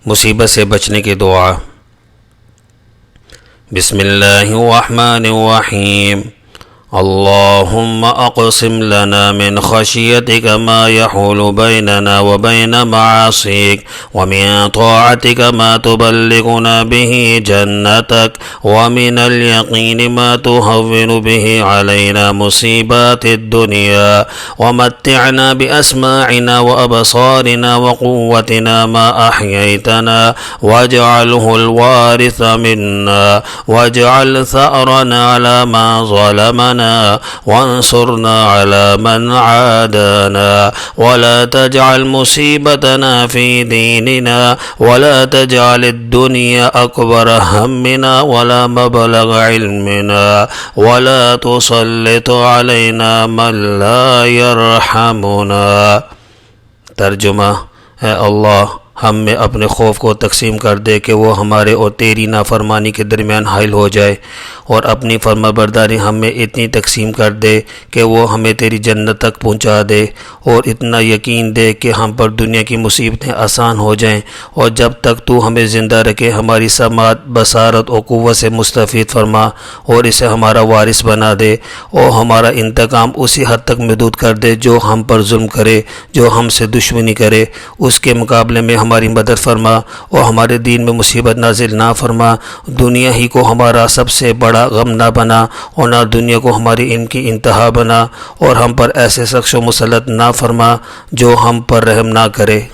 मुसीबत से बचने की दुआ। बिस्मिल्लाहिर्रहमानिर्रहीम। अल्लाहुम्मा अक़सिम लना मिन ख़शियतिका मा यहूलु बैनना व बैन मआसिक व मिन ताअतिका मा तुबल्लिगुना बिही जन्नतक व मिनल यक़ीनि मा तुहव्विनु बिही अलैना मुसीबातिद दुनिया व मत्तिअना बिअस्माइना व अबसारिना व क़ुव्वतिना मा अह्यैतना वजअलहुल वारिसा मिन्ना वजअल सअरना अला मा ज़लमना वंसुरना अला मन आदाना वला तजअल मुसीबतना फ़ी दीनिना वला तजअलिद दुनिया अकबर हम्मिना वला मबलग इल्मिना वला तुसल्लित अलैना मन ला यरहमुना। तर्जुमा, है अल्लाह हम में अपने खौफ को तकसीम कर दे कि वो हमारे और तेरी नाफरमानी के दरमियान हाइल हो जाए, और अपनी फरमाबरदारी हम में इतनी तकसीम कर दे कि वो हमें तेरी जन्नत तक पहुंचा दे, और इतना यकीन दे कि हम पर दुनिया की मुसीबतें आसान हो जाएं, और जब तक तू हमें ज़िंदा रखे हमारी समात बसारत और क़ुव्वत से मुस्तफ़ीद फरमा, और इसे हमारा वारिस बना दे, और हमारा इंतकाम उसी हद तक महदूद कर दे जो हम पर जुल्म करे, जो हमसे दुश्मनी करे, उसके मुकाबले में हमारी मदद फरमा, और हमारे दीन में मुसीबत नाजिल ना फरमा। दुनिया ही को हमारा सबसे बड़ा गम ना बना, और ना दुनिया को हमारी इनकी इंतहा बना, और हम पर ऐसे शख्स मुसल्लत ना फरमा जो हम पर रहम ना करे।